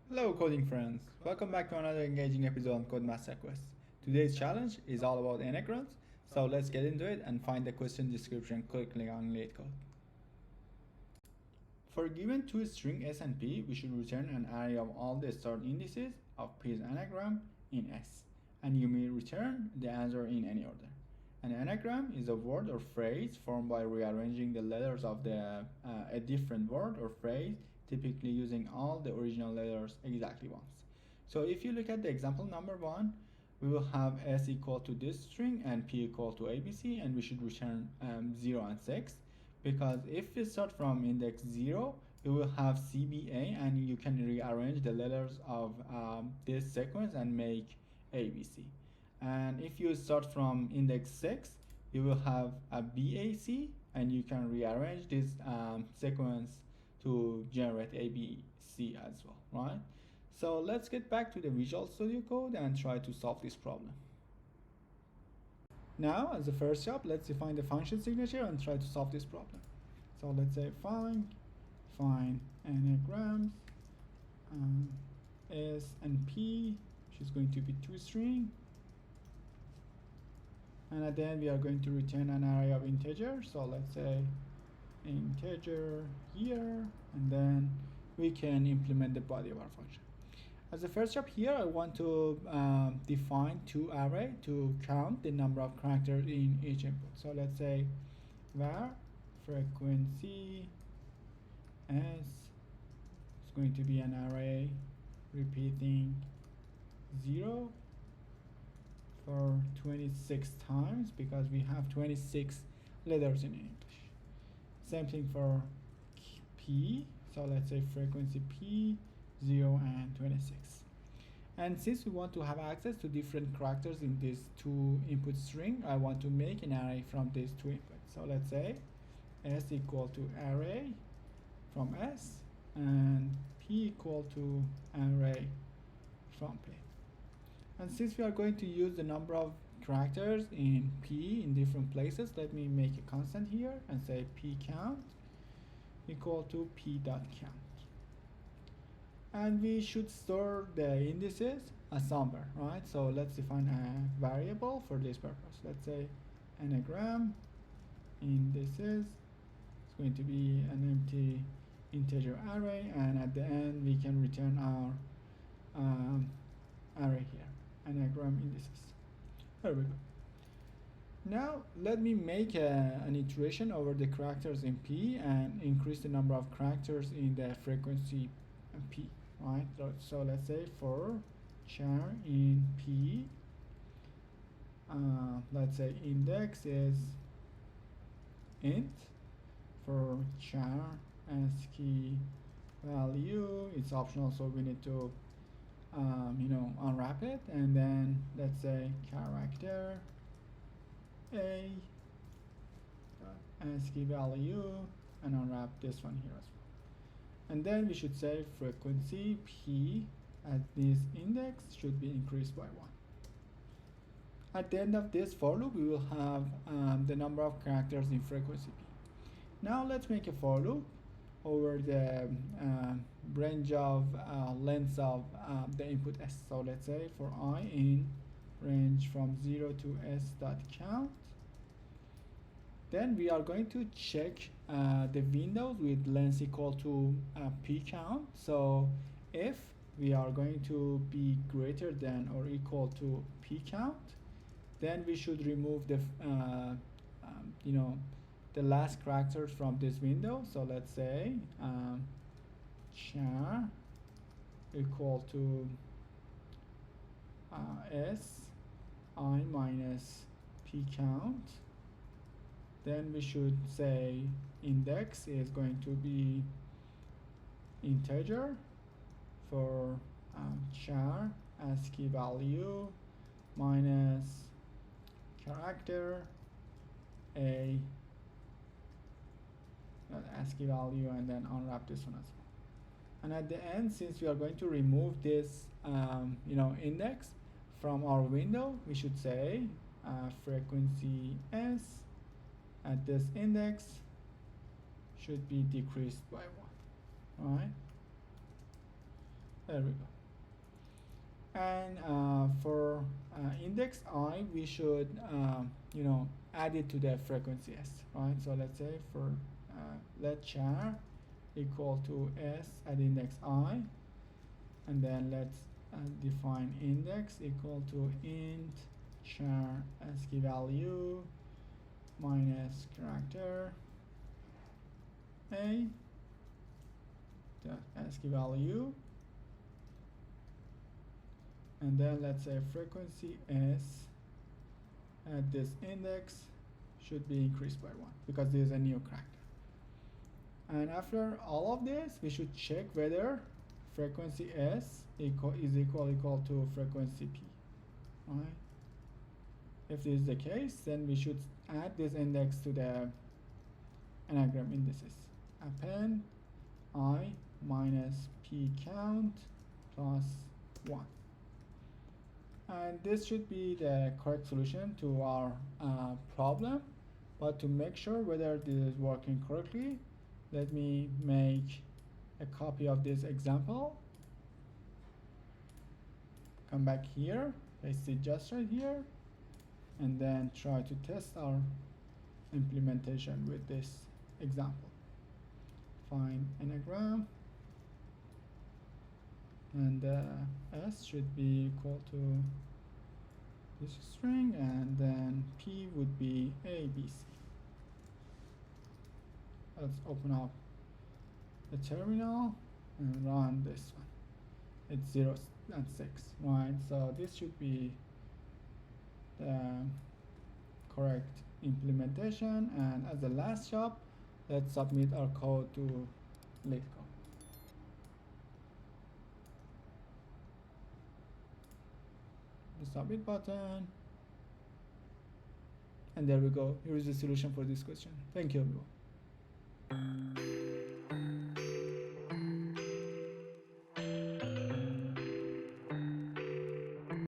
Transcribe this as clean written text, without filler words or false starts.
Hello coding friends, welcome back to another engaging episode on CodeMaster Quest. Today's challenge is all about anagrams, so let's get into it and find the question description quickly on LeetCode. For given two string s and p, we should return an array of all the start indices of p's anagram in s, and you may return the answer in any order. An anagram is a word or phrase formed by rearranging the letters of a different word or phrase, typically using all the original letters exactly once. So if you look at the example number 1, we will have s equal to this string and p equal to abc, and we should return 0 and 6, because if we start from index 0, we will have cba, and you can rearrange the letters of this sequence and make abc. And if you start from index 6, you will have a BAC, and you can rearrange this sequence to generate ABC as well, right? So let's get back to the Visual Studio Code and try to solve this problem. Now, as the first step, let's define the function signature and try to solve this problem. So let's say find anagrams S and P, which is going to be toString. And at the end, we are going to return an array of integers. So let's say integer here, and then we can implement the body of our function. As the first step here, I want to define two array to count the number of characters in each input. So let's say var frequency s is going to be an array repeating 0 for 26 times, because we have 26 letters in English. Same thing for p, so let's say frequency p 0 and 26. And since we want to have access to different characters in this two input string, I want to make an array from these two inputs. So let's say s equal to array from s and p equal to array from p. And since we are going to use the number of characters in p in different places, let me make a constant here and say p count equal to p dot count. And we should store the indices as somewhere, right? So let's define a variable for this purpose. Let's say anagram indices is going to be an empty integer array, and at the end we can return our array here, anagram indices. There we go. Now let me make an iteration over the characters in p and increase the number of characters in the frequency p, right? So let's say for char in p, let's say index is int. For char ASCII value, it's optional, so we need to unwrap it, and then let's say character a ASCII value, and unwrap this one here as well. And then we should say frequency p at this index should be increased by 1. At the end of this for loop, we will have the number of characters in frequency p. Now let's make a for loop over the range of lengths of the input s. So let's say for I in range from 0 to s dot count, then we are going to check the windows with length equal to p count. So if we are going to be greater than or equal to p count, then we should remove the the last characters from this window. So let's say char equal to s I minus p count. Then we should say index is going to be integer for char ASCII value minus character a ASCII value, and then unwrap this one as well. And at the end, since we are going to remove this index from our window, we should say frequency s at this index should be decreased by 1, right? There we go. And for index I, we should add it to the frequency s, right? So let's say for let char equal to s at index I, and then let's define index equal to int char ASCII value minus character a dot ASCII value, and then let's say frequency s at this index should be increased by 1 because there is a new character. And after all of this, we should check whether frequency s is equal to frequency p, right? If this is the case, then we should add this index to the anagram indices. Append I minus p count plus 1. And this should be the correct solution to our problem. But to make sure whether this is working correctly, let me make a copy of this example. Come back here, paste it just right here, and then try to test our implementation with this example. Find anagram, and s should be equal to this string, and then p would be abc. Let's open up the terminal and run this one. It's 0 and 6, right? So this should be the correct implementation. And as the last job, let's submit our code to LeetCode. The submit button, and there we go. Here is the solution for this question. Thank you, everyone.